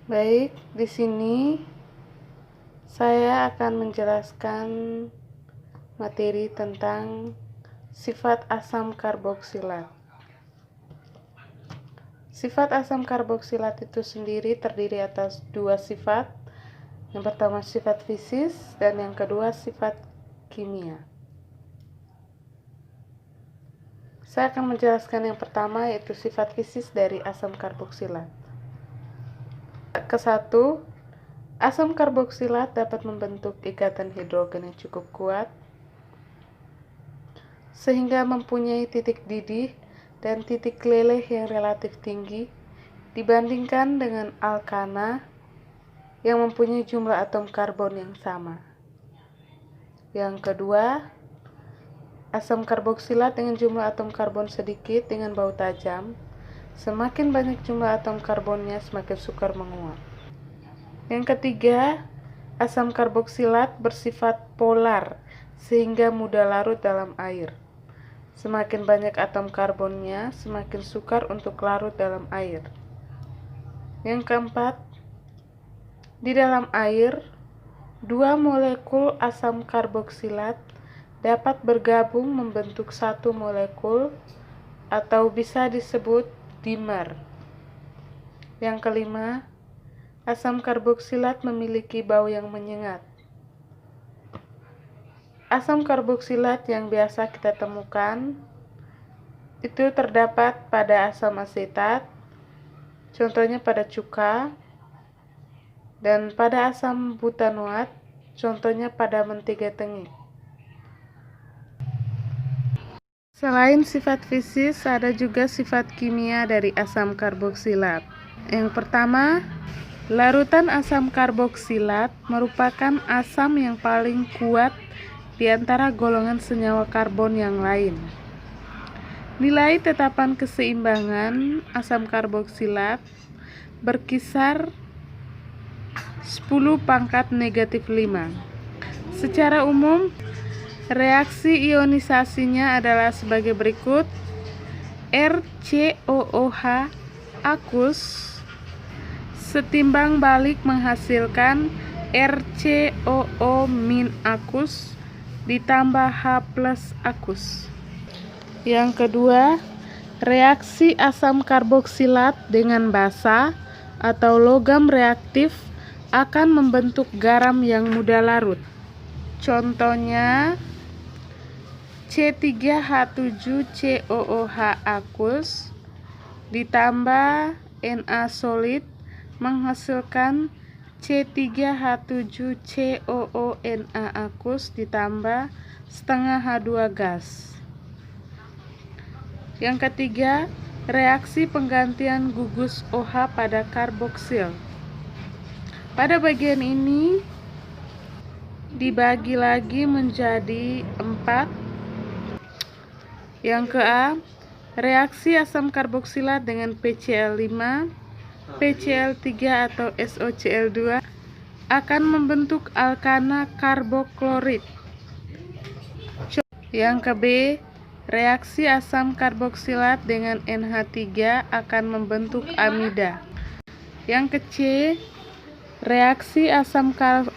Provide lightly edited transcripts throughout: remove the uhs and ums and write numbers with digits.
Baik, di sini saya akan menjelaskan materi tentang sifat asam karboksilat. Sifat asam karboksilat itu sendiri terdiri atas dua sifat. Yang pertama sifat fisis dan yang kedua sifat kimia. Saya akan menjelaskan yang pertama, yaitu sifat fisis dari asam karboksilat. Kesatu, asam karboksilat dapat membentuk ikatan hidrogen yang cukup kuat sehingga mempunyai titik didih dan titik leleh yang relatif tinggi dibandingkan dengan alkana yang mempunyai jumlah atom karbon yang sama. Yang kedua, asam karboksilat dengan jumlah atom karbon sedikit dengan bau tajam. Semakin banyak jumlah atom karbonnya, semakin sukar menguap. Yang ketiga, asam karboksilat bersifat polar sehingga mudah larut dalam air. Semakin banyak atom karbonnya, semakin sukar untuk larut dalam air. Yang keempat, di dalam air, dua molekul asam karboksilat dapat bergabung membentuk satu molekul atau bisa disebut dimer. Yang kelima, asam karboksilat memiliki bau yang menyengat. Asam karboksilat yang biasa kita temukan itu terdapat pada asam asetat, contohnya pada cuka, dan pada asam butanoat, contohnya pada mentega tengik. Selain sifat fisis, ada juga sifat kimia dari asam karboksilat. Yang pertama, larutan asam karboksilat merupakan asam yang paling kuat di antara golongan senyawa karbon yang lain. Nilai tetapan keseimbangan asam karboksilat berkisar 10⁻⁵. Secara umum, reaksi ionisasinya adalah sebagai berikut. RCOOH akus setimbang balik menghasilkan RCOO- akus ditambah H+ akus. Yang kedua, reaksi asam karboksilat dengan basa atau logam reaktif akan membentuk garam yang mudah larut. Contohnya C3H7COOH akus ditambah Na solid menghasilkan C3H7COONa akus ditambah setengah H2 gas. Yang ketiga, reaksi penggantian gugus OH pada karboksil. Pada bagian ini dibagi lagi menjadi 4. Yang ke-A, reaksi asam karboksilat dengan PCl5, PCl3 atau SOCl2 akan membentuk alkana karboklorid. Yang ke-B, reaksi asam karboksilat dengan NH3 akan membentuk amida. Yang ke-C, reaksi asam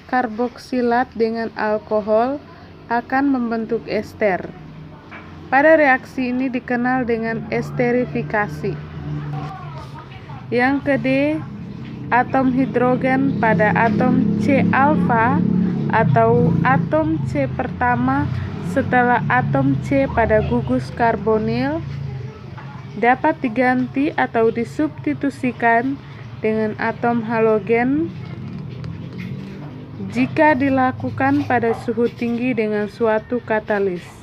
karboksilat dengan alkohol akan membentuk ester. Pada reaksi ini dikenal dengan esterifikasi. Yang ke-D, atom hidrogen pada atom C-alfa atau atom C pertama setelah atom C pada gugus karbonil dapat diganti atau disubstitusikan dengan atom halogen jika dilakukan pada suhu tinggi dengan suatu katalis.